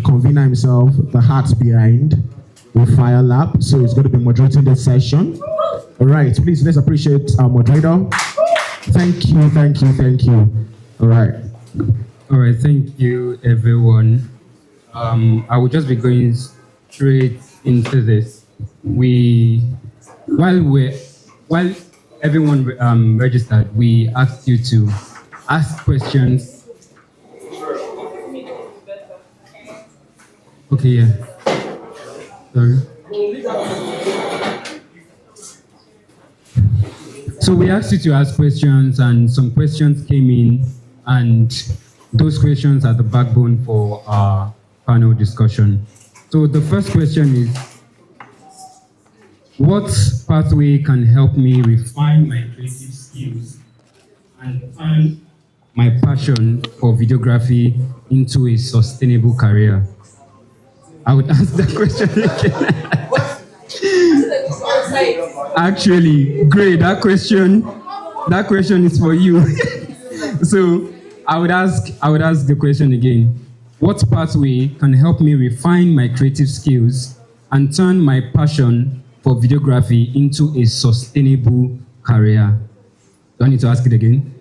convener himself, the heart behind REFIRE Lab. So he's going to be moderating this session. All right, please let's appreciate our moderator. Thank you, thank you, thank you. All right. All right, thank you, everyone. I will just be going straight into this. While everyone registered, we asked you to ask questions. Okay, yeah. Sorry. So we asked you to ask questions, and some questions came in, and those questions are the backbone for our panel discussion. So the first question is, what pathway can help me refine my creative skills and turn my passion for videography into a sustainable career? I would ask that question again. Actually, great. That question is for you. So I would ask the question again. What pathway can help me refine my creative skills and turn my passion for videography into a sustainable career? Do I need to ask it again?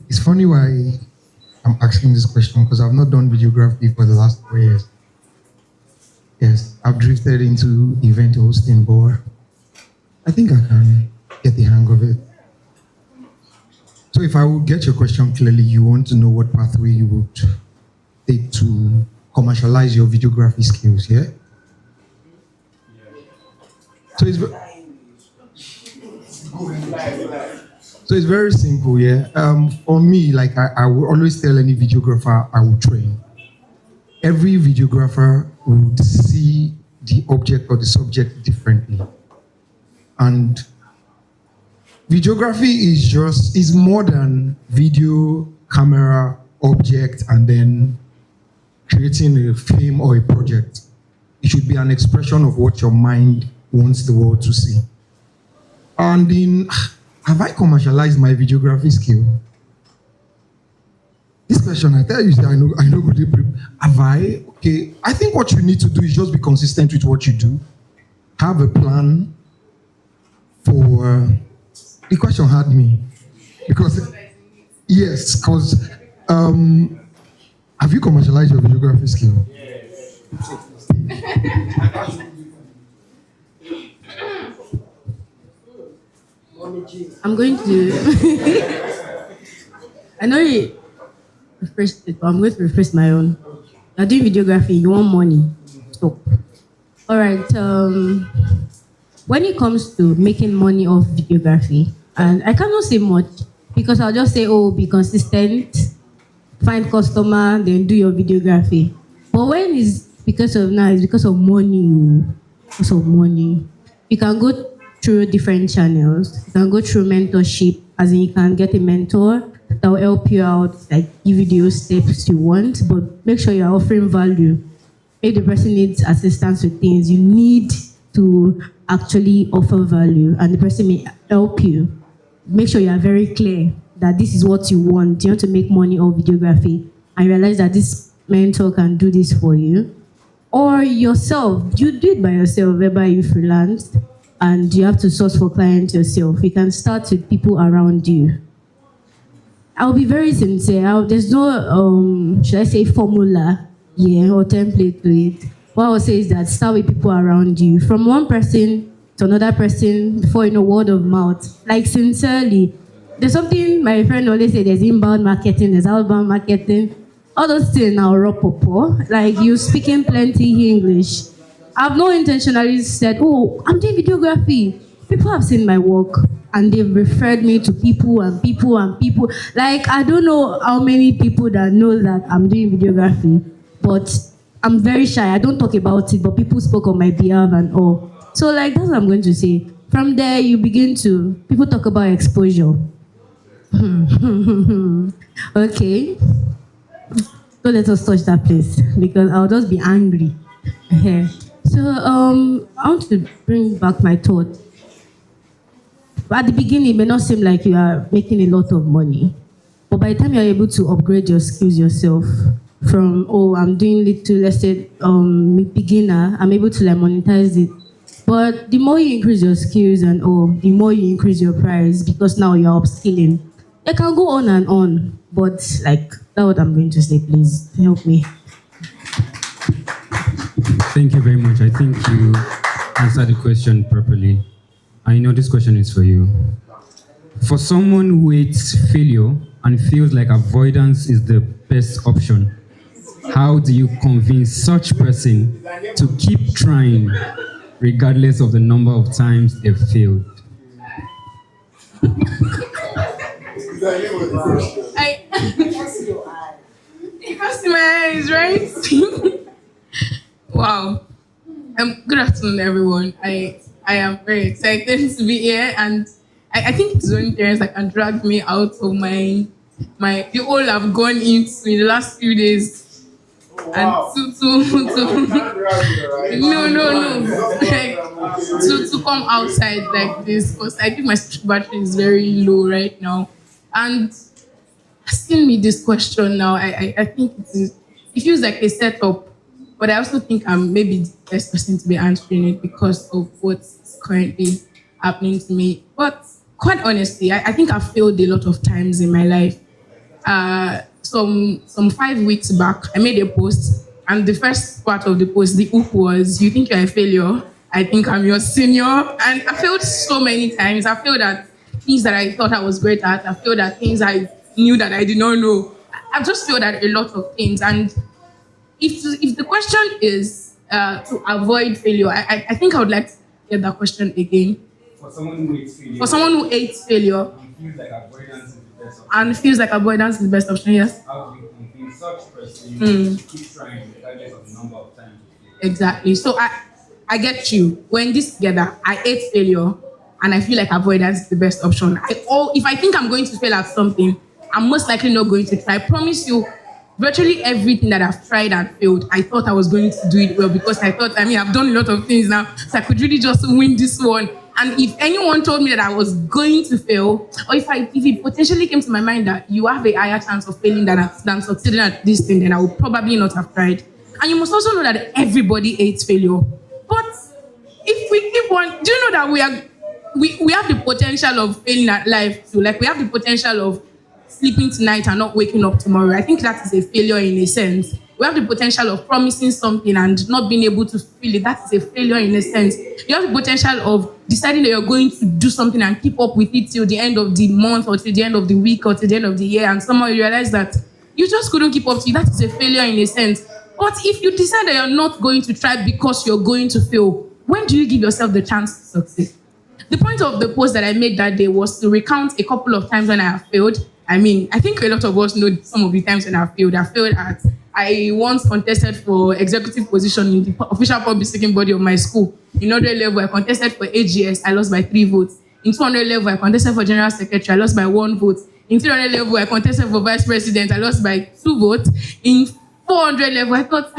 It's funny why I'm asking this question, because I've not done videography for the last 4 years. Yes, I've drifted into event hosting, but I think I can get the hang of it. So if I will get your question clearly, you want to know what pathway you would take to commercialize your videography skills, yeah? So it's very simple, yeah? For me, like I will always tell any videographer I will train. Every videographer would see the object or the subject differently. And videography is more than video, camera, object, and then creating a film or a project. It should be an expression of what your mind wants the world to see. And have I commercialized my videography skill? This question, I tell you, I know good. Have I? Okay. I think what you need to do is just be consistent with what you do. Have a plan for. The question had me because yes, because have you commercialized your videography skill? I'm going to. I know you. Refresh it, but I'm going to refresh my own. You're doing videography, you want money. Stop. All right. When it comes to making money off videography, and I cannot say much because I'll just say, oh, be consistent, find customer, then do your videography. But when it's because of money. Because of money. You can go through different channels. You can go through mentorship, as in you can get a mentor that will help you out, like give you those steps you want, but make sure you're offering value. If the person needs assistance with things, you need to actually offer value, and the person may help you. Make sure you are very clear that this is what you want. You want to make money off videography, and realize that this mentor can do this for you. Or yourself, you do it by yourself, whereby you freelance, and you have to source for clients yourself. You can start with people around you. I'll be very sincere. There's no, should I say, formula, or template to it. What I would say is that start with people around you. From one person to another person, before you know, word of mouth. Like, sincerely. There's something my friend always say, there's inbound marketing, there's outbound marketing. All those things now, like you speaking plenty English. I've not intentionally said, oh, I'm doing videography. People have seen my work, and they've referred me to people and people and people. Like, I don't know how many people that know that I'm doing videography, but I'm very shy. I don't talk about it, but people spoke on my behalf and all. So, like, that's what I'm going to say. From there, people talk about exposure. Okay. Don't let us touch that place, because I'll just be angry. So, I want to bring back my thought. At the beginning, it may not seem like you are making a lot of money. But by the time you're able to upgrade your skills yourself, from I'm doing little, let's say beginner, I'm able to like monetize it. But the more you increase your skills and the more you increase your price because now you're upskilling. It can go on and on, but like that's what I'm going to say. Please help me. Thank you very much. I think you answered the question properly. I know this question is for you. For someone who hates failure and feels like avoidance is the best option, how do you convince such person to keep trying regardless of the number of times they've failed? You can see my eyes, right? Wow. Good afternoon, everyone. I am very excited to be here, and I think it's only parents that can drag me out of my the hole I've gone into in the last few days. And to come outside like this, because I think my battery is very low right now. And asking me this question now, I think it feels like a setup, but I also think I'm maybe the best person to be answering it because of what's currently happening to me. But quite honestly, I think I've failed a lot of times in my life. Some 5 weeks back, I made a post, and the first part of the post, the hook was, "You think you're a failure? I think I'm your senior." And I failed so many times. I failed at things that I thought I was great at. I failed at things I knew that I did not know. I've just failed at a lot of things. And if the question is to avoid failure, I think I would like to get that question again. For someone who hates failure. For someone who hates failure. And feels like avoidance is the best option. And feels like avoidance is the best option, yes. How do you convince such person to keep trying regardless of the number of times? Exactly. So I get you. We're in this together. I hate failure, and I feel like avoidance is the best option. If I think I'm going to fail at something, I'm most likely not going to try. I promise you, virtually everything that I've tried and failed, I thought I was going to do it well because I've done a lot of things now, so I could really just win this one. And if anyone told me that I was going to fail, or if it potentially came to my mind that you have a higher chance of failing than succeeding at this thing, then I would probably not have tried. And you must also know that everybody hates failure. But if we keep on, do you know that we have the potential of failing at life too? Like we have the potential of sleeping tonight and not waking up tomorrow. I think that is a failure in a sense. We have the potential of promising something and not being able to fulfill it. That is a failure in a sense. You have the potential of deciding that you're going to do something and keep up with it till the end of the month or till the end of the week or till the end of the year, and somehow you realize that you just couldn't keep up to it. That is a failure in a sense. But if you decide that you're not going to try because you're going to fail, when do you give yourself the chance to succeed? The point of the post that I made that day was to recount a couple of times when I have failed. I think a lot of us know some of the times when I failed. I once contested for executive position in the official public speaking body of my school. In 100 level, I contested for AGS. I lost by 3 votes. In 200 level, I contested for general secretary. I lost by 1 vote. In 300 level, I contested for vice president. I lost by 2 votes. In 400 level, I thought,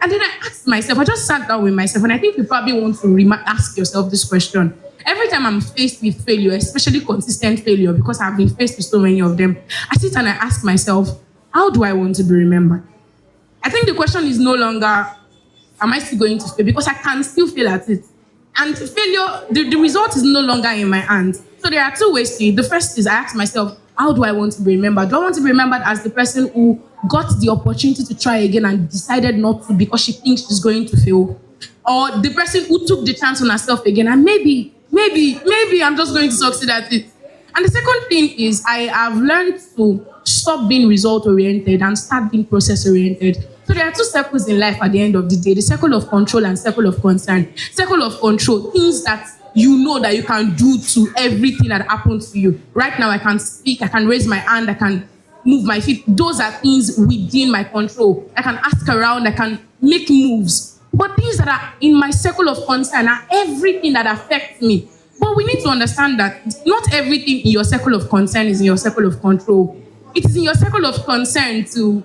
and then I asked myself, I just sat down with myself, and I think you probably want to ask yourself this question. Every time I'm faced with failure, especially consistent failure, because I've been faced with so many of them, I sit and I ask myself, how do I want to be remembered? I think the question is no longer, am I still going to fail? Because I can still fail at it. And failure, the result is no longer in my hands. So there are 2 ways to it. The first is I ask myself, how do I want to be remembered? Do I want to be remembered as the person who got the opportunity to try again and decided not to because she thinks she's going to fail? Or the person who took the chance on herself again and maybe I'm just going to succeed at it. And the second thing is I have learned to stop being result-oriented and start being process-oriented. So there are 2 circles in life at the end of the day, the circle of control and circle of concern. Circle of control, things that you know that you can do to everything that happens to you. Right now, I can speak, I can raise my hand, I can move my feet. Those are things within my control. I can ask around, I can make moves. But things that are in my circle of concern are everything that affects me. But we need to understand that not everything in your circle of concern is in your circle of control. It is in your circle of concern to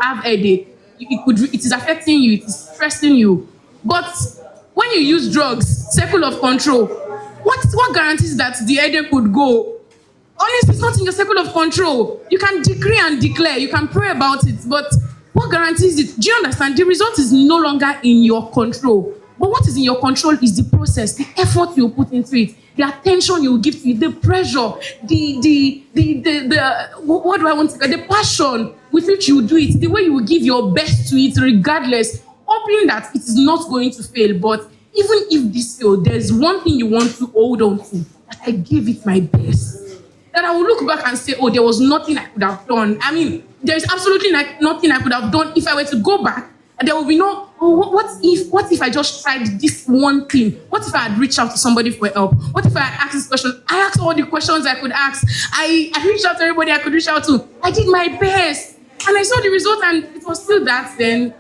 have headache. It is affecting you, it is stressing you. But when you use drugs, circle of control, what guarantees that the headache would go? honestly, it's not in your circle of control. You can decree and declare, you can pray about it, but what guarantees it? Do you understand? The result is no longer in your control. But what is in your control is the process, the effort you put into it, the attention you give to it, the pressure, what do I want to say? The passion with which you do it, the way you will give your best to it, regardless, hoping that it is not going to fail. But even if this fails, there's one thing you want to hold on to, that I gave it my best. That I will look back and say, oh, there was nothing I could have done. I mean, there is absolutely nothing I could have done if I were to go back. And there will be no, oh, what if I just tried this one thing? What if I had reached out to somebody for help? What if I had asked this question? I asked all the questions I could ask. I reached out to everybody I could reach out to. I did my best. And I saw the result and it was still that, then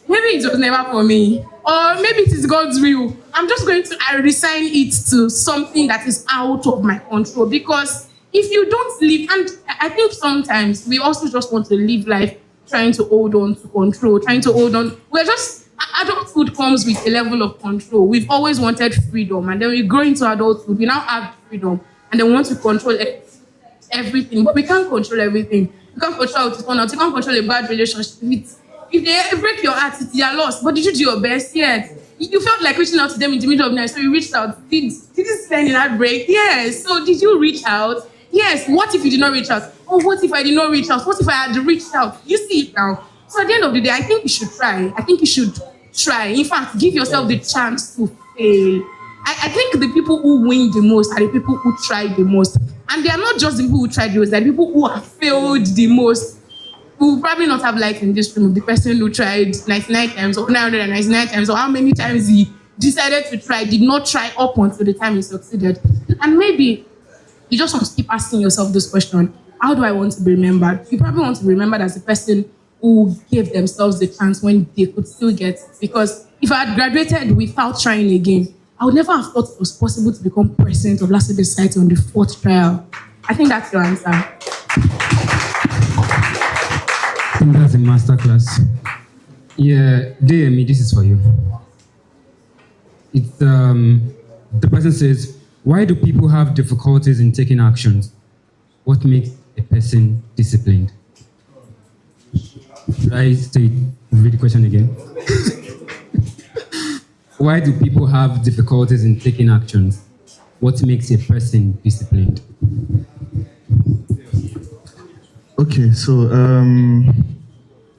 maybe it was never for me. Or maybe it is God's will. I'm just going to resign it to something that is out of my control. Because if you don't live, and I think sometimes we also just want to live life trying to hold on to control, trying to hold on. We're just, adulthood comes with a level of control. We've always wanted freedom, and then we grow into adulthood. We now have freedom, and then we want to control everything. But we can't control everything. You can't control how to turn out. You can't control a bad relationship. If they break your heart, it's their loss. But did you do your best? Yes. You felt like reaching out to them in the middle of the night, so you reached out. Did it spend in that break? Yes. So did you reach out? Yes. What if you did not reach out? Oh, what if I did not reach out? What if I had reached out? You see it now. So at the end of the day, I think you should try. I think you should try. In fact, give yourself the chance to fail. I think the people who win the most are the people who try the most. And they are not just the people who tried the most, they are the people who have failed the most. We will probably not have liked in this room the person who tried 99 times or 999 times or how many times he decided to try, did not try up until the time he succeeded. And maybe you just want to keep asking yourself this question: how do I want to be remembered? You probably want to be remembered as the person who gave themselves the chance when they could still get it. Because if I had graduated without trying again, I would never have thought it was possible to become president of Last Society on the 4th trial. I think that's your answer. I think that's a masterclass. Yeah, Adeyemi, this is for you. It's the person says, why do people have difficulties in taking actions? What makes a person disciplined? Should I read the question again? Why do people have difficulties in taking actions? What makes a person disciplined? Okay, so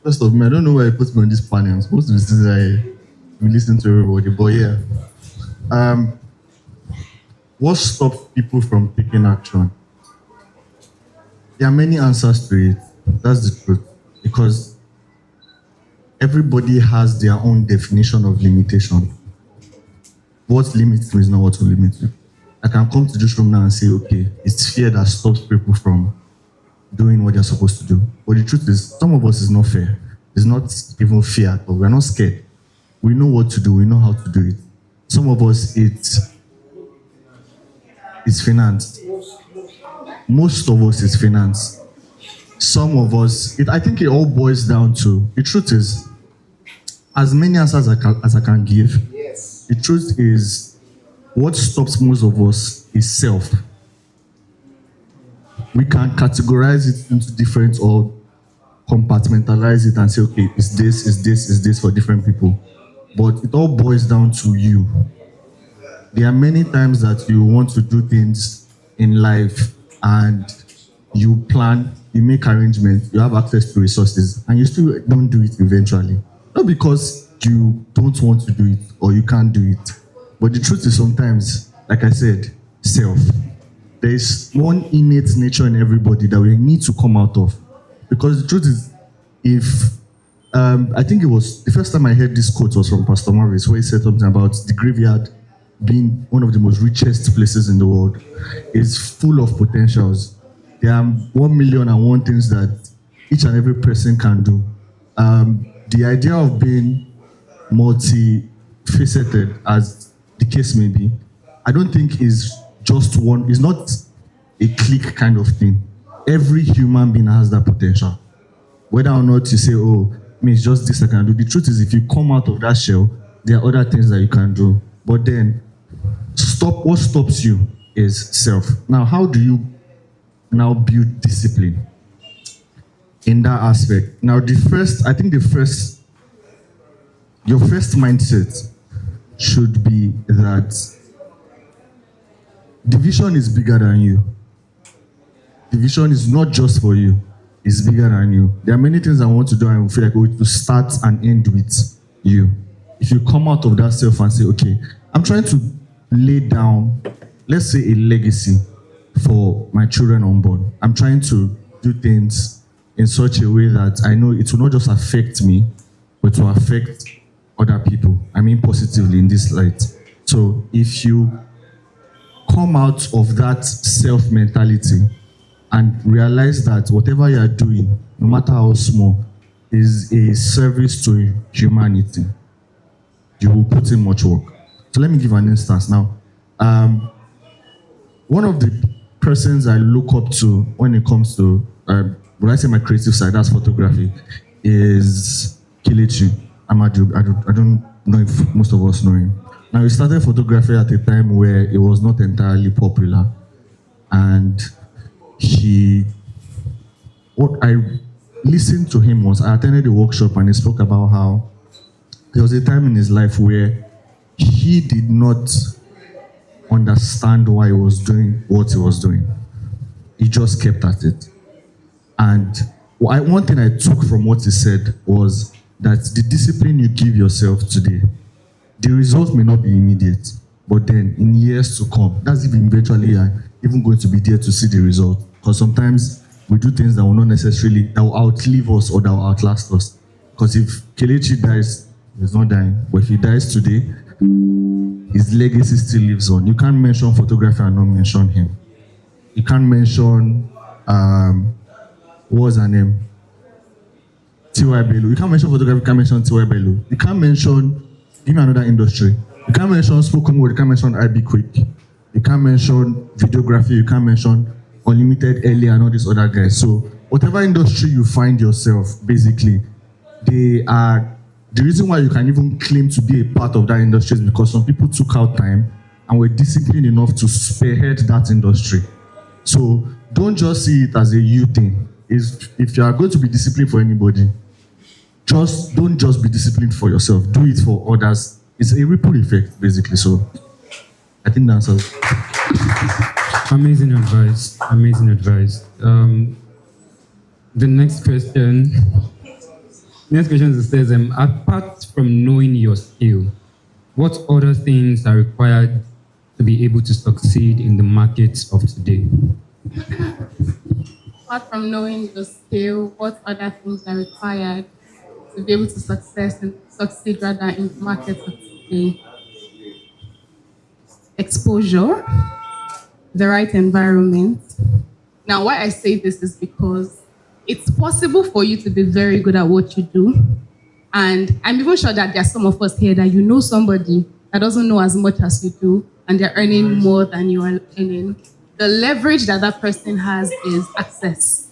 first of all, I don't know why I put me on this panel. I'm supposed to be listening to everybody, but yeah. What stops people from taking action? There are many answers to it. That's the truth. Because everybody has their own definition of limitation. What limits me is not what will limit you. I can come to this room now and say, okay, it's fear that stops people from doing what they're supposed to do. But the truth is, some of us is not fair. It's not even fear, but we're not scared. We know what to do. We know how to do it. Some of us, it's finance. Most of us is finance. Some of us, I think it all boils down to, the truth is, as many answers as I can give, yes. The truth is, what stops most of us is self. We can categorize it into different or compartmentalize it and say, okay, it's this for different people. But it all boils down to you. There are many times that you want to do things in life and you plan, you make arrangements, you have access to resources, and you still don't do it eventually. Not because you don't want to do it or you can't do it. But the truth is sometimes, like I said, self. There is one innate nature in everybody that we need to come out of. Because the truth is, I think it was the first time I heard this quote was from Pastor Maurice, where he said something about the graveyard being one of the most richest places in the world. It's full of potentials. There are 1,000,001 things that each and every person can do. The idea of being multifaceted, as the case may be, I don't think is just one, it's not a clique kind of thing. Every human being has that potential. Whether or not you say, oh, me, it's just this I can do. The truth is, if you come out of that shell, there are other things that you can do. But then, what stops you is self. Now, how do you now build discipline in that aspect. Now, your first mindset should be that the vision is bigger than you. The vision is not just for you, it's bigger than you. There are many things I want to do and I feel like it will start and end with you. If you come out of that self and say, okay, I'm trying to lay down, let's say, a legacy for my children unborn. I'm trying to do things in such a way that I know it will not just affect me, but to affect other people. I mean positively in this light. So if you come out of that self mentality and realize that whatever you are doing, no matter how small, is a service to humanity, you will put in much work. So let me give an instance now. One of the persons I look up to when it comes to, when I say my creative side, that's photography, is Kelechi Amaju. I don't know if most of us know him. Now, he started photography at a time where it was not entirely popular. And what I listened to him was, I attended a workshop and he spoke about how there was a time in his life where he did not understand why he was doing what he was doing. He just kept at it. And one thing I took from what he said was that the discipline you give yourself today, the result may not be immediate, but then in years to come, that's even eventually even going to be there to see the result. Because sometimes we do things that will not necessarily, that will outlive us or that will outlast us. Because if Kelechi dies, he's not dying. But if he dies today, his legacy still lives on. You can't mention photography and not mention him. You can't mention, what was her name? T.Y. Bello. You can't mention photography, you can't mention T.Y. Bello. You can't mention, give me another industry. You can't mention spoken word, you can't mention IB Quick. You can't mention videography, you can't mention Unlimited Early and all these other guys. So whatever industry you find yourself, basically, they are, the reason why you can even claim to be a part of that industry is because some people took out time and were disciplined enough to spearhead that industry. So don't just see it as a you thing. If you are going to be disciplined for anybody, don't just be disciplined for yourself. Do it for others. It's a ripple effect, basically. So I think that answers. Amazing advice. Amazing advice. The next question. Next question says, apart from knowing your skill, what other things are required to be able to succeed in the markets of today? Apart from knowing your skill, what other things are required to be able to succeed rather in the market of today? Exposure, the right environment. Now, why I say this is because it's possible for you to be very good at what you do. And I'm even sure that there are some of us here that you know somebody that doesn't know as much as you do, and they're earning more than you are earning. The leverage that that person has is access.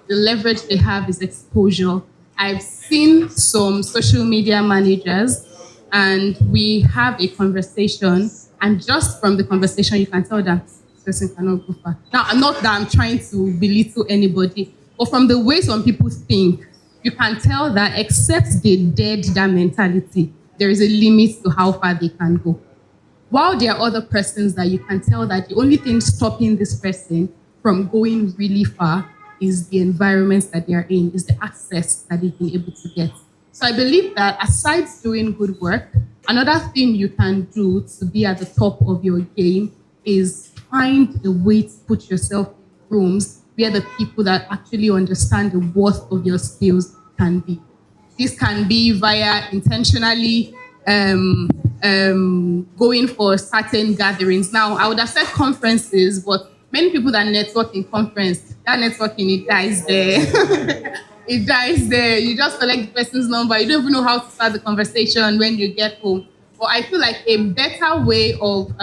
The leverage they have is exposure. I've seen some social media managers, and we have a conversation, and just from the conversation, you can tell that this person cannot go far. Now, not that I'm trying to belittle anybody, but from the way some people think, you can tell that except they dead that mentality, there is a limit to how far they can go. While there are other persons that you can tell that the only thing stopping this person from going really far is the environments that they are in, is the access that they've been able to get. So I believe that aside doing good work, another thing you can do to be at the top of your game is find a way to put yourself in rooms where the people that actually understand the worth of your skills can be. This can be via intentionally going for certain gatherings. Now, I would have said conferences, but many people that network in conference, that networking, it dies there. It dies there. You just collect the person's number. You don't even know how to start the conversation when you get home. But I feel like a better way of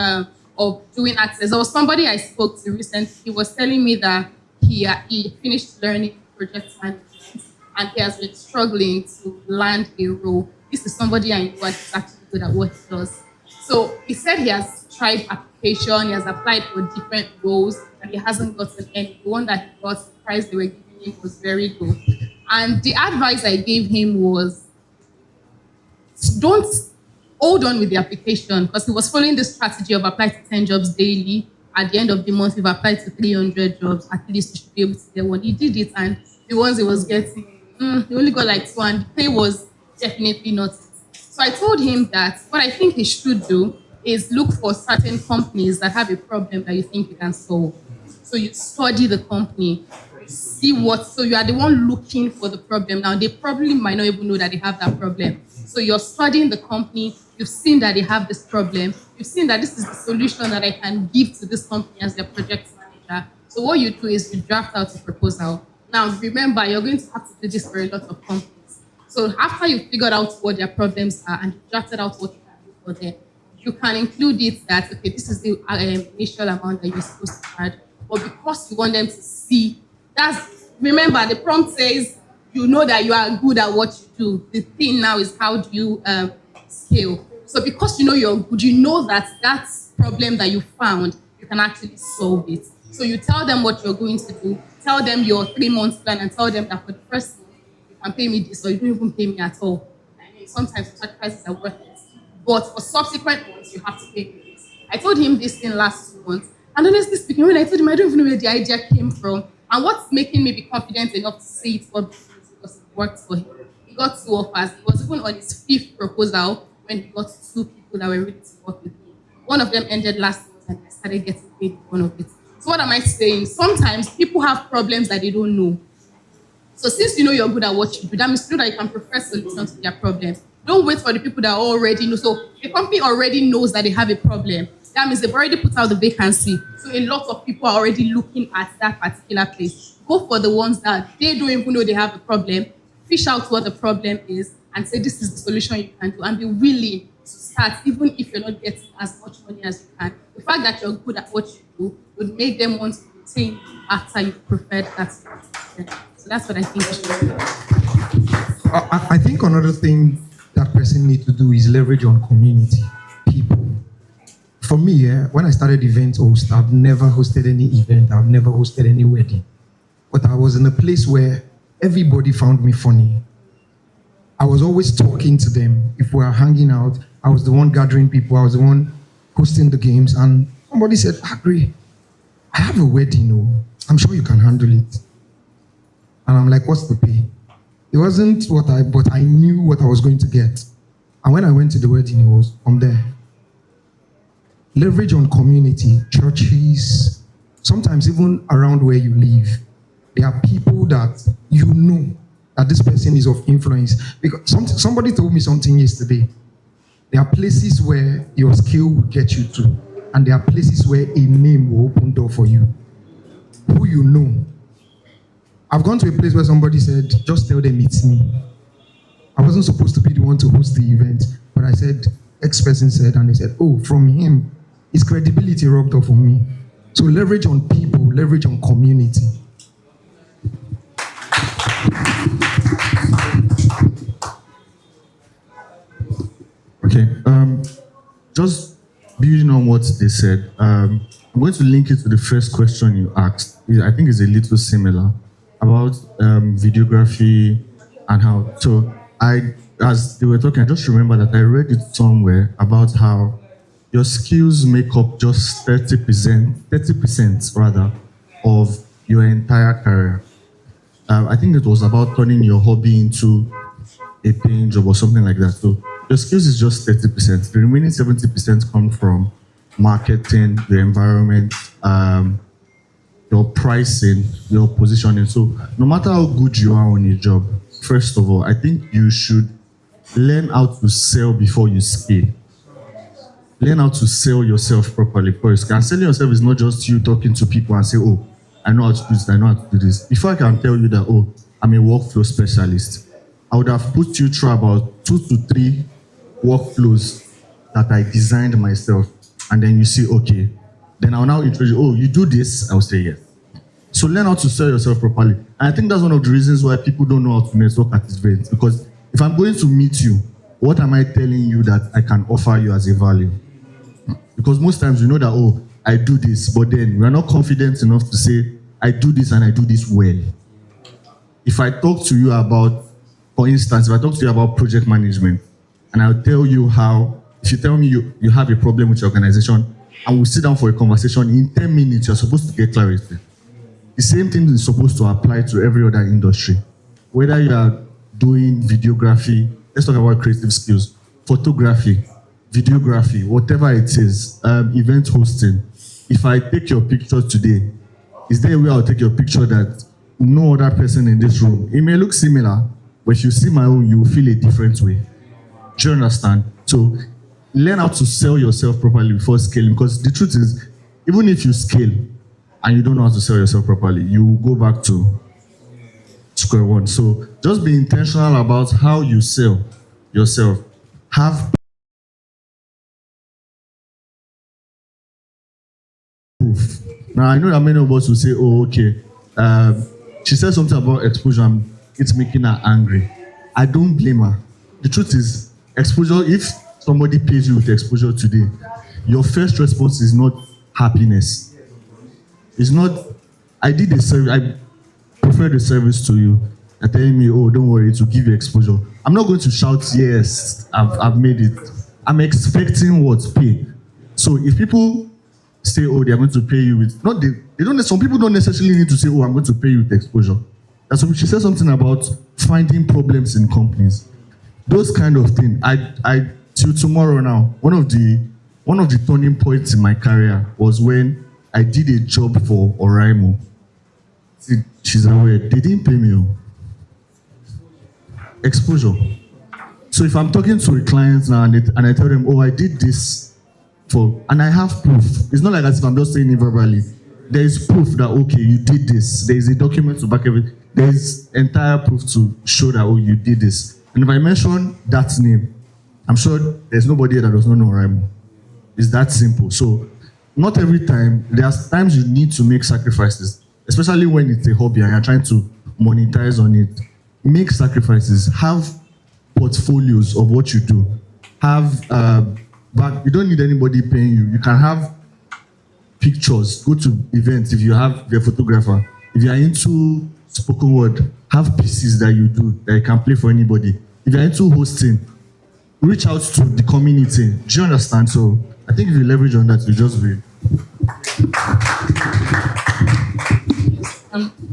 doing access. There was somebody I spoke to recently. He was telling me that he finished learning project management and he has been struggling to land a role. This is somebody I know is actually good at what he does. So he said he has tried application, he has applied for different roles, and he hasn't gotten any. The one that he got, the price they were giving him was very low. And the advice I gave him was, don't hold on with the application, because he was following the strategy of apply to 10 jobs daily. At the end of the month, we've applied to 300 jobs. At least you should be able to get one. He did it, and the ones he was getting, he only got like 2, and the pay was definitely not it. So I told him that what I think he should do is look for certain companies that have a problem that you think you can solve. So you study the company, see what, so you are the one looking for the problem. Now, they probably might not even know that they have that problem. So you're studying the company, you've seen that they have this problem, you've seen that this is the solution that I can give to this company as their project manager. So what you do is you draft out a proposal. Now, remember, you're going to have to do this for a lot of companies. So after you've figured out what their problems are and you've drafted out what you can do for them, you can include it that, okay, this is the initial amount that you're supposed to charge, but because you want them to see, remember, the prompt says, you know that you are good at what you do. The thing now is, how do you scale? So because you know you're good, you know that that problem that you found, you can actually solve it. So you tell them what you're going to do, tell them your 3-month plan, and tell them that for the first month, you can pay me this, or you don't even pay me at all. I mean, sometimes such prices are worth it. But for subsequent months, you have to pay me this. I told him this thing last 2 months. And honestly speaking, when I told him, I don't even know where the idea came from. And what's making me be confident enough to say it was because it worked for him. He got 2 offers. He was even on his 5th proposal when he got 2 people that were ready to work with him. One of them ended last month, and I started getting paid for one of it. So what am I saying? Sometimes people have problems that they don't know. So since you know you're good at what you do, that means you know that you can prefer solutions to their problems. Don't wait for the people that already know. So the company already knows that they have a problem. That means they've already put out the vacancy. So a lot of people are already looking at that particular place. Go for the ones that they don't even know they have a problem. Fish out what the problem is and say, this is the solution you can do, and be willing to start, even if you're not getting as much money as you can. The fact that you're good at what you do would make them want to retain you after you've preferred that solution. So that's what I think you should do. I think another thing that person need to do is leverage on community, people. For me, when I started event host, I've never hosted any event. I've never hosted any wedding. But I was in a place where everybody found me funny. I was always talking to them. If we were hanging out, I was the one gathering people. I was the one hosting the games. And somebody said, Agri, I have a wedding. Oh, I'm sure you can handle it. And I'm like, what's the pay? It wasn't but I knew what I was going to get. And when I went to the wedding, it was from there. Leverage on community, churches, sometimes even around where you live. There are people that you know that this person is of influence. Because somebody told me something yesterday. There are places where your skill will get you to, and there are places where a name will open door for you. Who you know. I've gone to a place where somebody said, just tell them it's me. I wasn't supposed to be the one to host the event, but I said, X person said, and they said, oh, from him, his credibility rubbed off on me. So leverage on people, leverage on community. Okay, just building on what they said, I'm going to link it to the first question you asked. I think it's a little similar about videography and how. So as they were talking, I just remember that I read it somewhere about how your skills make up just 30% rather, of your entire career. I think it was about turning your hobby into a paying job or something like that. So your skills is just 30%. The remaining 70% come from marketing, the environment, your pricing, your positioning. So no matter how good you are on your job, first of all, I think you should learn how to sell before you scale. Learn how to sell yourself properly first. And selling yourself is not just you talking to people and say, oh, I know how to do this, I know how to do this. Before I can tell you that, oh, I'm a workflow specialist, I would have put you through about 2 to 3 workflows that I designed myself. And then you say, okay. Then I'll now introduce you, oh, you do this? I'll say yes. So learn how to sell yourself properly. And I think that's one of the reasons why people don't know how to network at events. Because if I'm going to meet you, what am I telling you that I can offer you as a value? Because most times you know that, oh, I do this, but then we are not confident enough to say, I do this and I do this well. If I talk to you about, for instance, if I talk to you about project management, and I'll tell you how, if you tell me you have a problem with your organization, and we'll sit down for a conversation, in 10 minutes, you're supposed to get clarity. The same thing is supposed to apply to every other industry. Whether you are doing videography, let's talk about creative skills, photography, videography, whatever it is, event hosting. If I take your picture today, is there a way I'll take your picture that no other person in this room, it may look similar, but if you see my own, you will feel a different way. Do you understand? So learn how to sell yourself properly before scaling, because the truth is, even if you scale and you don't know how to sell yourself properly, you will go back to square one. So just be intentional about how you sell yourself. Have proof. Now, I know that many of us will say, oh, okay, she said something about exposure and it's making her angry. I don't blame her. The truth is, exposure, if somebody pays you with exposure today, your first response is not happiness. It's not, I did a service, I prefer the service to you. They're telling me, oh, don't worry, it will give you exposure. I'm not going to shout, yes, I've made it. I'm expecting what? Pay. So if people say, oh, they're going to pay you with, not they don't, some people don't necessarily need to say, oh, I'm going to pay you with exposure. That's what she said something about finding problems in companies. Those kind of things. I till tomorrow now, one of the turning points in my career was when I did a job for Oraimo. She's aware, they didn't pay me. Exposure. So if I'm talking to a client now and I tell them, oh, I did this and I have proof. It's not like as if I'm just saying it verbally. There is proof that, okay, you did this. There is a document to back everything. There is entire proof to show that, oh, you did this. And if I mention that name, I'm sure there's nobody that does not know Oraimo. It's that simple. So not every time, there's times you need to make sacrifices, especially when it's a hobby and you're trying to monetize on it. Make sacrifices. Have portfolios of what you do. Have, but you don't need anybody paying you. You can have pictures. Go to events if you have a photographer. If you are into spoken word, have pieces that you do that you can play for anybody. If you are into hosting, reach out to the community. Do you understand? So I think if you leverage on that, you just be.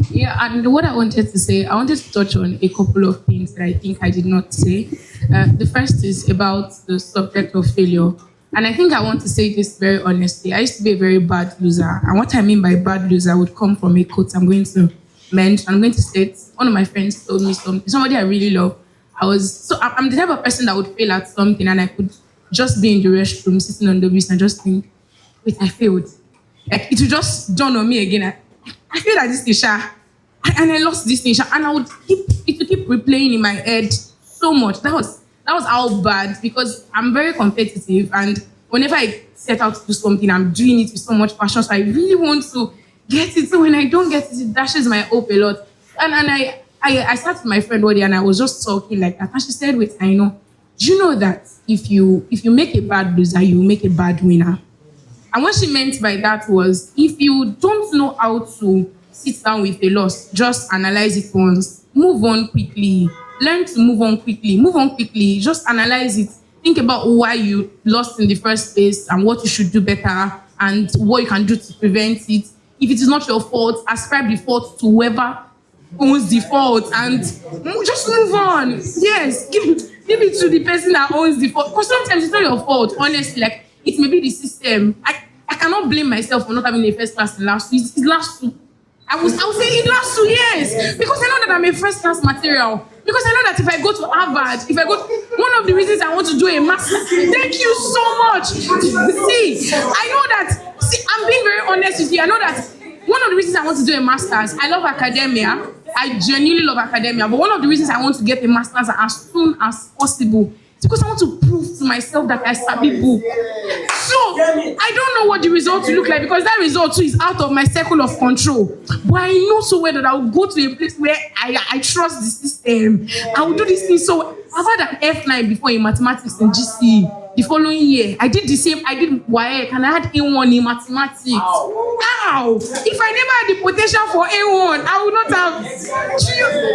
Yeah, and what I wanted to say, I wanted to touch on a couple of things that I think I did not say. The first is about the subject of failure. And I think I want to say this very honestly. I used to be a very bad loser. And what I mean by bad loser would come from a quote I'm going to mention. I'm going to state, one of my friends told me something, somebody I really love. I'm the type of person that would fail at something and I could just be in the restroom, sitting on the beach and just think, wait, I failed. Like, it would just dawn on me again. I failed at this thing, and I lost this thing, and I would keep replaying in my head so much. That was how bad, because I'm very competitive, and whenever I set out to do something, I'm doing it with so much passion. So I really want to get it. So when I don't get it, it dashes my hope a lot. And I sat with my friend one day and I was just talking like that. And she said, wait, I know. Do you know that if you make a bad loser, you make a bad winner? And what she meant by that was, if you don't know how to sit down with a loss, just analyze it once, move on quickly, learn to move on quickly, just analyze it. Think about why you lost in the first place and what you should do better and what you can do to prevent it. If it is not your fault, ascribe the fault to whoever owns the fault and just move on. Yes, give it to the person that owns the fault. Because sometimes it's not your fault, honestly. Like, it may be the system. I cannot blame myself for not having a first class in last 2 years. It's last 2. I would say in last 2 years. Because I know that I'm a first class material. Because I know that if I go to Harvard, one of the reasons I want to do a master's, thank you so much. See, I know that, I'm being very honest with you. I know that one of the reasons I want to do a master's, I love academia. I genuinely love academia. But one of the reasons I want to get a master's as soon as possible is because I want to prove to myself that I sabi book. So, I don't know what the result will look like because that result too is out of my circle of control. But I know so well that I will go to a place where I trust the system. I will do this thing. So, I've had an F9 before in mathematics and GCE. The following year, I did the same. I did WAEC and I had A1 in mathematics. Ow! If I never had the potential for A1, I would not have.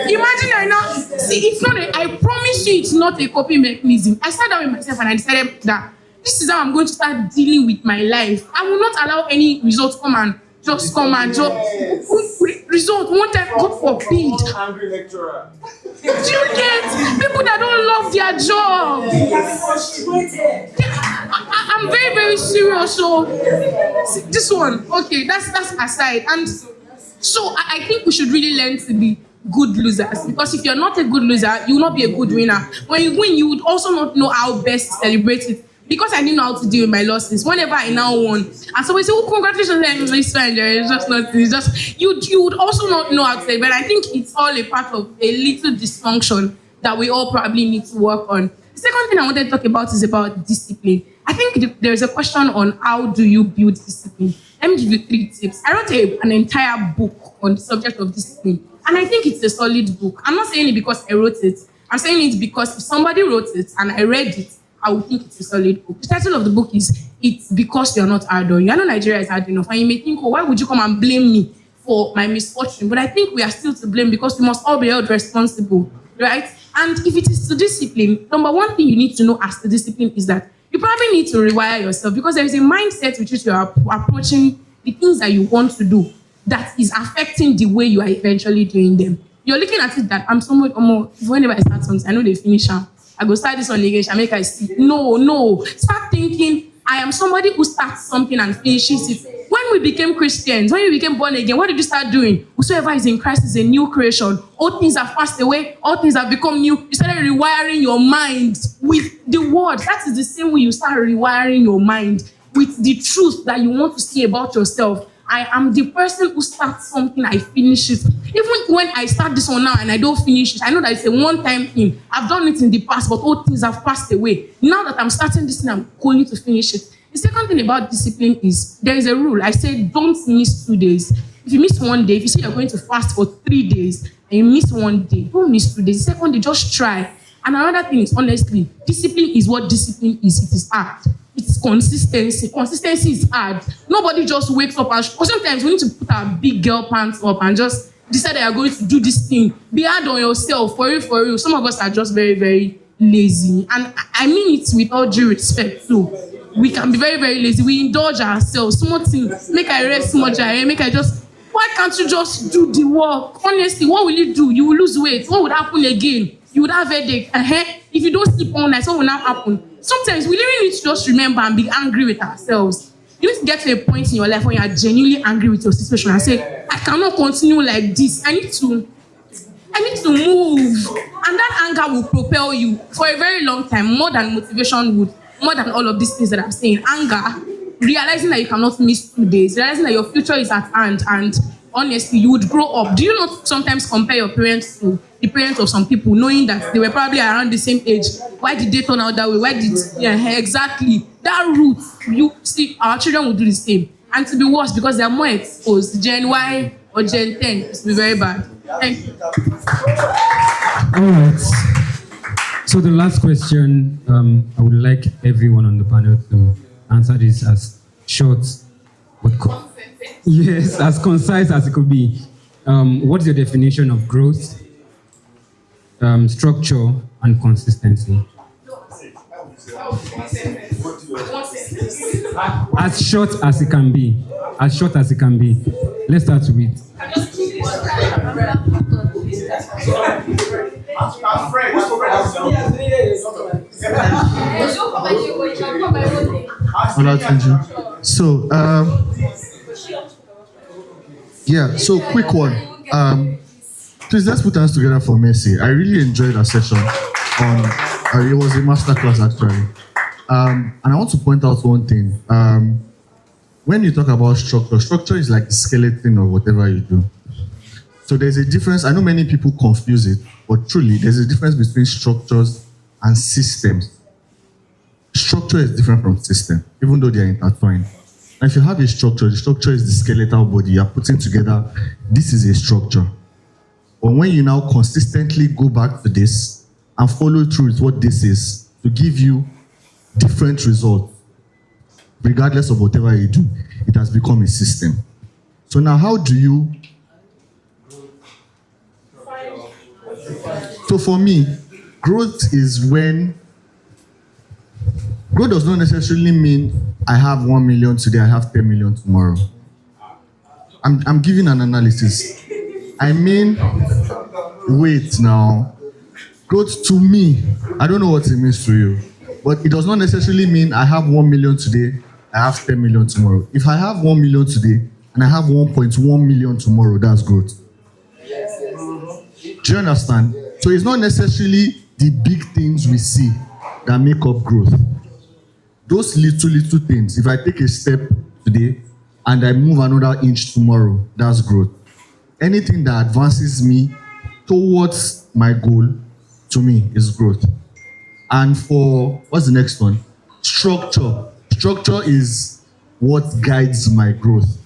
Imagine I now see. It's not. I promise you, it's not a coping mechanism. I sat down with myself and I decided that this is how I'm going to start dealing with my life. I will not allow any results come and just result one time. God forbid. Angry lecturer. Do you get people that don't love their job? I'm very, very serious. So this one, okay, that's aside. And so I think we should really learn to be good losers, because if you're not a good loser, you will not be a good winner. When you win, you would also not know how best to celebrate it. Because I didn't know how to deal with my losses. Whenever I now won, and so we say, "Oh, congratulations!" It's fine. It's just not. It's just you would also not know how to say. But I think it's all a part of a little dysfunction that we all probably need to work on. The second thing I wanted to talk about is about discipline. I think there's a question on how do you build discipline. Let me give you 3 tips. I wrote an entire book on the subject of discipline, and I think it's a solid book. I'm not saying it because I wrote it. I'm saying it because if somebody wrote it and I read it, I would think it's a solid book. The title of the book is "It's Because You're Not Hard Enough." I know Nigeria is hard enough, and you may think, "Oh, why would you come and blame me for my misfortune?" But I think we are still to blame because we must all be held responsible, right? And if it is to discipline, number one thing you need to know as to discipline is that you probably need to rewire yourself, because there is a mindset with which you are approaching the things that you want to do that is affecting the way you are eventually doing them. You're looking at it that I'm somewhat whenever I start something, I know they finish them. I go start this one again, I make I see. No. Start thinking, I am somebody who starts something and finishes it. When we became Christians, when we became born again, what did you start doing? Whosoever is in Christ is a new creation. All things have passed away, all things have become new. You started rewiring your mind with the word. That is the same way you start rewiring your mind with the truth that you want to see about yourself. I am the person who starts something, I finish it. Even when I start this one now and I don't finish it, I know that it's a one-time thing. I've done it in the past, but all things have passed away. Now that I'm starting this thing, I'm going to finish it. The second thing about discipline is there is a rule. I say don't miss 2 days. If you miss 1 day, if you say you're going to fast for 3 days and you miss 1 day, don't miss 2 days. The second day, just try. And another thing is, honestly, discipline is what discipline is. It is art. It's consistency. Consistency is hard. Nobody just wakes up and sometimes we need to put our big girl pants up and just decide that you're going to do this thing. Be hard on yourself, for real. Some of us are just very, very lazy. And I mean it with all due respect too. We can be very, very lazy. We indulge ourselves. Small things. Make I rest much. Why can't you just do the work? Honestly, what will you do? You will lose weight. What would happen again? You would have headache. If you don't sleep all night, what will now happen? Sometimes we really need to just remember and be angry with ourselves. You need to get to a point in your life when you are genuinely angry with your situation and say, I cannot continue like this. I need to move. And that anger will propel you for a very long time, more than motivation would, more than all of these things that I'm saying. Anger, realizing that you cannot miss 2 days, realizing that your future is at hand, and honestly, you would grow up. Do you not sometimes compare your parents to the parents of some people, knowing that they were probably around the same age? Why did they turn out that way? Exactly. That route, you see, our children will do the same. And to be worse, because they are more exposed. Gen Y or Gen 10, it will be very bad. Thank you. All right. So the last question, I would like everyone on the panel to answer this as short but yes, as concise as it could be. What's your definition of growth, structure, and consistency? As short as it can be. As short as it can be. Let's start with. So, so quick one. Please, let's put hands together for Mercy. I really enjoyed our session. It was a masterclass, actually. And I want to point out one thing. When you talk about structure is like the skeleton of whatever you do. So there's a difference. I know many people confuse it, but truly, there's a difference between structures and systems. Structure is different from system, even though they're intertwined. And if you have a structure, the structure is the skeletal body you're putting together. This is a structure. But when you now consistently go back to this and follow through with what this is, to give you different results, regardless of whatever you do. It has become a system. So now, how do you? So for me, growth is when growth does not necessarily mean I have 1 million today, I have 10 million tomorrow. I'm giving an analysis. I mean, wait now. Growth to me, I don't know what it means to you, but it does not necessarily mean I have 1 million today, I have 10 million tomorrow. If I have 1 million today and I have 1.1 million tomorrow, that's growth. Do you understand? So it's not necessarily the big things we see that make up growth. Those little things, if I take a step today and I move another inch tomorrow, that's growth. Anything that advances me towards my goal, to me, is growth. And for, what's the next one? Structure. Structure is what guides my growth.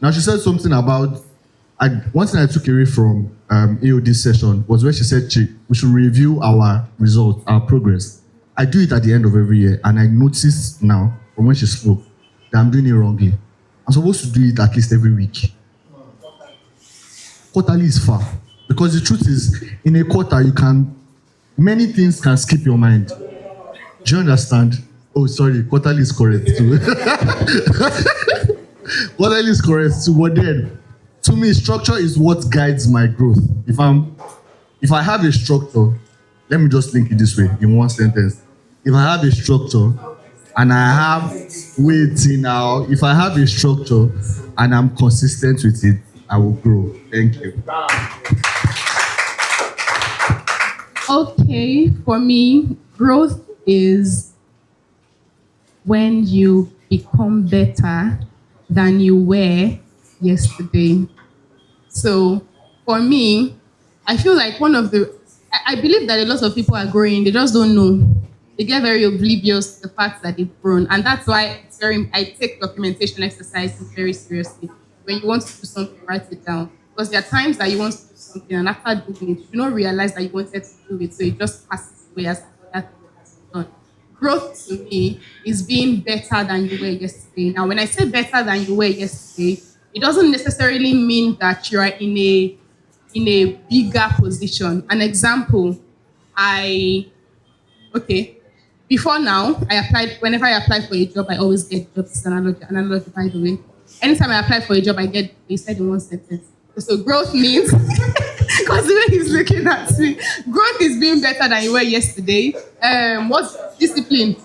Now, she said something about, one thing I took away from Ayodeji's session was where she said we should review our results, our progress. I do it at the end of every year, and I noticed now, from when she spoke, that I'm doing it wrongly. I'm supposed to do it at least every week. Quarterly is far. Because the truth is, in a quarter, many things can skip your mind. Do you understand? Oh, sorry, quarterly is correct too. Quarterly is correct too, but then, to me, structure is what guides my growth. If I have a structure, let me just link it this way in one sentence. If I have a structure and I have if I have a structure and I'm consistent with it, I will grow. Thank you. Okay, for me, growth is when you become better than you were yesterday. So for me, I feel like I believe that a lot of people are growing, they just don't know. They get very oblivious to the fact that they've grown. And that's why I take documentation exercises very seriously. When you want to do something, write it down. Because there are times that you want to do something and after doing it, you don't realize that you wanted to do it. So it just passes away as that thing has been done. Growth to me is being better than you were yesterday. Now, when I say better than you were yesterday, it doesn't necessarily mean that you are in a bigger position. An example, before now, whenever I apply for a job, I always get jobs. This is analogy, by the way. Anytime I apply for a job, they said in one sentence. So growth means, because the way he's looking at me, growth is being better than you were yesterday. What's discipline?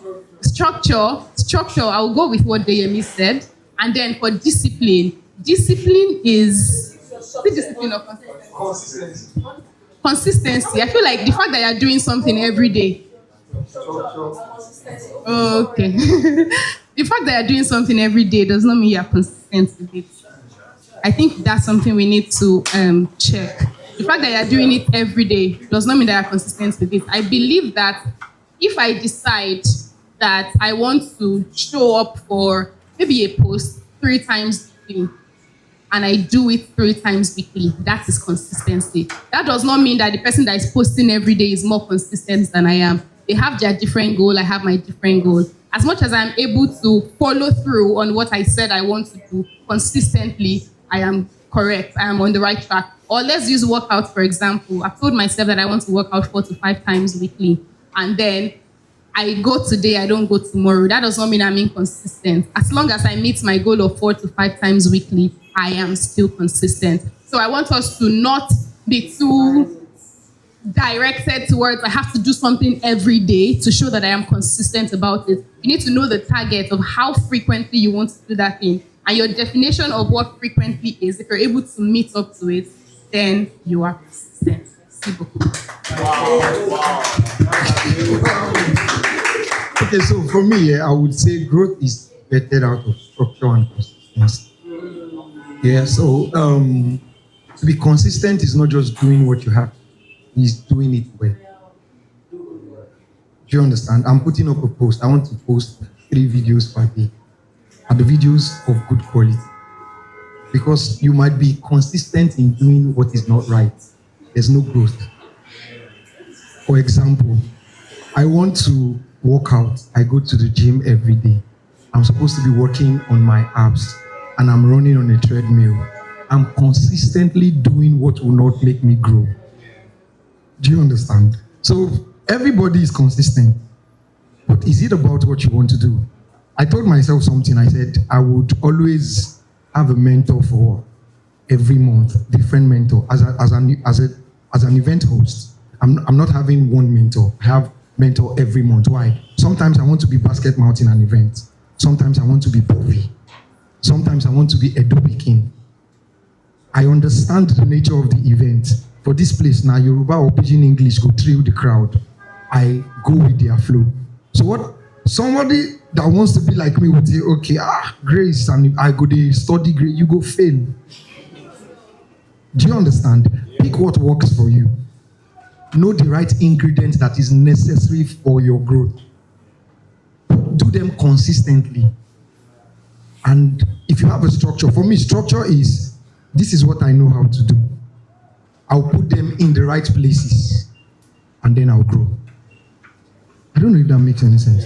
Structure, I'll go with what Adeyemi said. And then for discipline is the discipline of consistency. Consistency. I feel like the fact that you're doing something every day. Okay. The fact that you're doing something every day does not mean you're consistent with it. I think that's something we need to check. The fact that you're doing it every day does not mean that you're consistent with it. I believe that if I decide that I want to show up for maybe a post 3 times weekly, and I do it 3 times weekly, that is consistency. That does not mean that the person that is posting every day is more consistent than I am. They have their different goal, I have my different goal. As much as I'm able to follow through on what I said I want to do consistently, I am correct, I am on the right track. Or let's use workout, for example. I've told myself that I want to work out 4 to 5 times weekly. And then I go today, I don't go tomorrow. That does not mean I'm inconsistent. As long as I meet my goal of 4 to 5 times weekly, I am still consistent. So I want us to not be too directed towards I have to do something every day to show that I am consistent about it. You need to know the target of how frequently you want to do that thing. And your definition of what frequently is, if you're able to meet up to it, then you are consistent. Wow. Okay, so for me, I would say growth is better out of structure and consistency. Yeah, so to be consistent is not just doing what you have, it's doing it well. Do you understand? I'm putting up a post. I want to post 3 videos per day. And the videos of good quality. Because you might be consistent in doing what is not right. There's no growth. For example, I want to work out. I go to the gym every day. I'm supposed to be working on my abs and I'm running on a treadmill. I'm consistently doing what will not make me grow. Do you understand? So everybody is consistent. But is it about what you want to do? I told myself something. I said I would always have a mentor for every month, different mentor. As an event host, I'm not having one mentor. I have mentor every month. Why? Sometimes I want to be basket mouth in an event. Sometimes I want to be Bobby. Sometimes I want to be Edo King. I understand the nature of the event. For this place now, Yoruba or Pidgin English go thrill the crowd. I go with their flow. So what? Somebody that wants to be like me would say, okay, grace, and I go to study grade, you go fail. Do you understand? Pick what works for you. Know the right ingredient that is necessary for your growth. Do them consistently. And if you have a structure, for me, structure is, this is what I know how to do. I'll put them in the right places, and then I'll grow. I don't know if that makes any sense.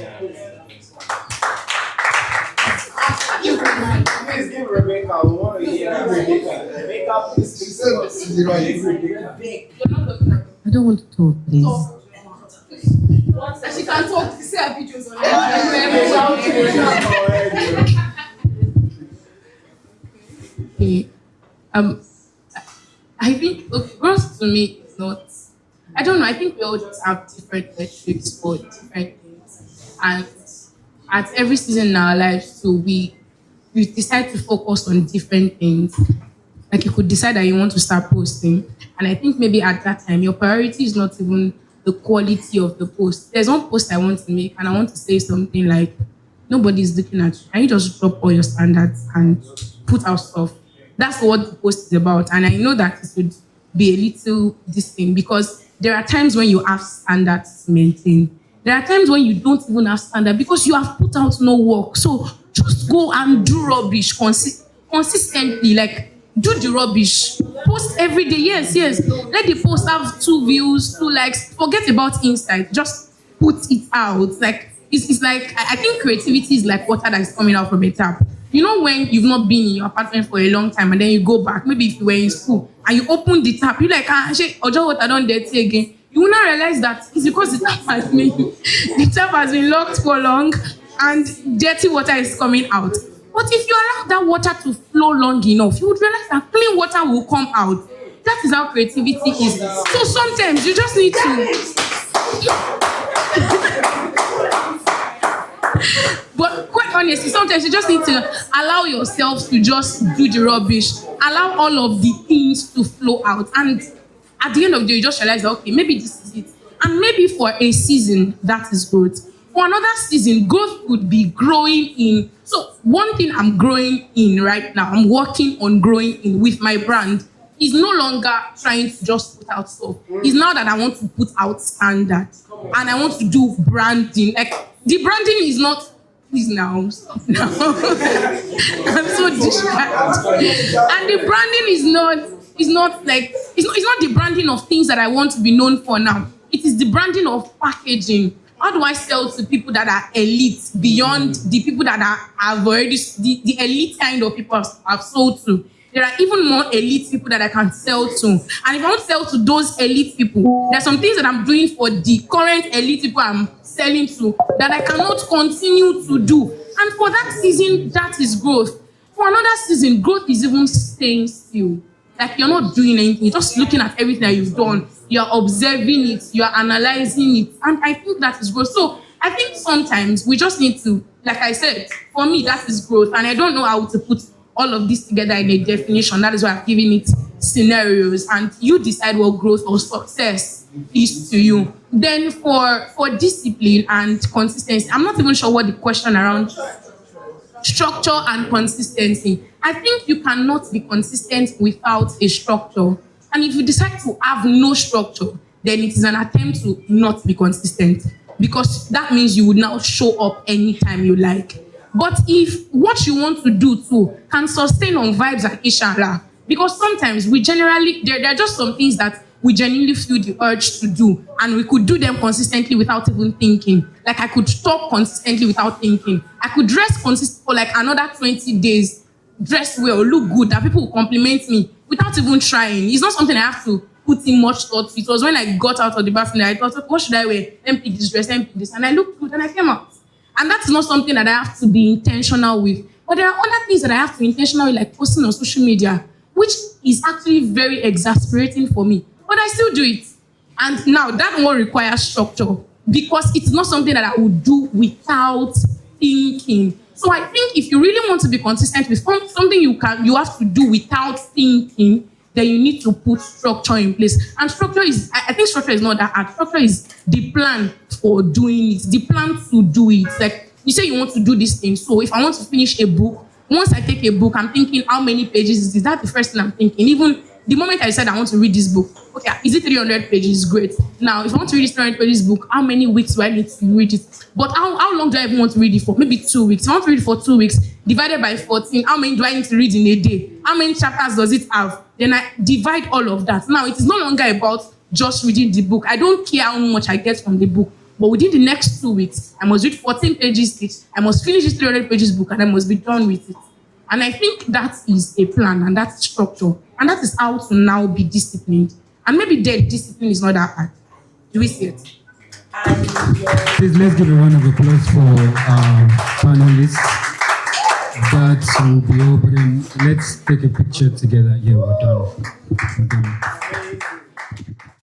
Please give Rebecca one. Rebecca, please. I don't want to talk, please. She can talk. See her videos on Okay. I think growth to me is not. I don't know. I think we all just have different metrics for different things, and at every season in our lives, so we decide to focus on different things. Like you could decide that you want to start posting, and I think maybe at that time your priority is not even the quality of the post. There's one post I want to make, and I want to say something like, "Nobody's looking at you. Can you just drop all your standards and put out stuff?" That's what the post is about, and I know that it would be a little this thing because there are times when you have standards to maintain. There are times when you don't even have standard because you have put out no work. So just go and do rubbish consistently. Like, do the rubbish. Post every day. Yes. Let the post have 2 views, 2 likes. Forget about insight. Just put it out. Like, it's like, I think creativity is like water that is coming out from a tap. You know when you've not been in your apartment for a long time and then you go back, maybe if you were in school and you open the tap, you're like, Ojo, what I don't dirty again. You will not realize that it's because the tap has been locked for long and dirty water is coming out. But if you allow that water to flow long enough, you would realize that clean water will come out. That is how creativity is. So sometimes you just need to... But quite honestly, sometimes you just need to allow yourself to just do the rubbish. Allow all of the things to flow out. And at the end of the day, you just realize that, okay, maybe this is it. And maybe for a season, that is growth. For another season, growth could be growing in. So one thing I'm growing in right now, I'm working on growing in with my brand, is no longer trying to just put out stuff. It's now that I want to put out standards. And I want to do branding. Like, the branding is not... Please now, stop now. I'm so distracted. And the branding is not the branding of things that I want to be known for now. It is the branding of packaging. How do I sell to people that are elite beyond the people that I've already, the elite kind of people I've sold to? There are even more elite people that I can sell to. And if I want to sell to those elite people, there are some things that I'm doing for the current elite people I'm selling to that I cannot continue to do. And for that season, that is growth. For another season, growth is even staying still. Like, you're not doing anything, you're just looking at everything that you've done. You're observing it, you're analyzing it. And I think that is growth. So I think sometimes we just need to, like I said, for me, that is growth. And I don't know how to put all of this together in a definition. That is why I've given it scenarios. And you decide what growth or success is to you. Then for discipline and consistency, I'm not even sure what the question around structure and consistency. I think you cannot be consistent without a structure. And if you decide to have no structure, then it is an attempt to not be consistent. Because that means you would now show up anytime you like. But if what you want to do too can sustain on vibes and inshallah, because sometimes we generally, there are just some things that we genuinely feel the urge to do, and we could do them consistently without even thinking. Like I could talk consistently without thinking. I could dress for like another 20 days, dress well, look good, that people will compliment me without even trying. It's not something I have to put in much thought to. It was when I got out of the bathroom that I thought, what should I wear? Let me pick this dress, let me pick this. And I looked good and I came out. And that's not something that I have to be intentional with. But there are other things that I have to be intentional with, like posting on social media, which is actually very exasperating for me. But I still do it. And now that one requires structure because it's not something that I would do without thinking. So I think if you really want to be consistent with something you have to do without thinking, then you need to put structure in place. And structure is, I think structure is not that hard. Structure is the plan for doing it, the plan to do it. Like you say you want to do this thing. So if I want to finish a book, once I take a book, I'm thinking how many pages is this? That's the first thing I'm thinking. Even the moment I said I want to read this book, okay, is it 300 pages? Great. Now, if I want to read this 300 pages book, how many weeks do I need to read it? But how long do I even want to read it for? Maybe 2 weeks. If I want to read it for 2 weeks, divided by 14, how many do I need to read in a day? How many chapters does it have? Then I divide all of that. Now, it is no longer about just reading the book. I don't care how much I get from the book. But within the next 2 weeks, I must read 14 pages each. I must finish this 300 pages book and I must be done with it. And I think that is a plan and that's structure. And that is how to now be disciplined. And maybe then discipline is not that hard. Do we see it? Please let's give a round of applause for our panelists. That will be opening. Let's take a picture together. Yeah, we're done. We're done.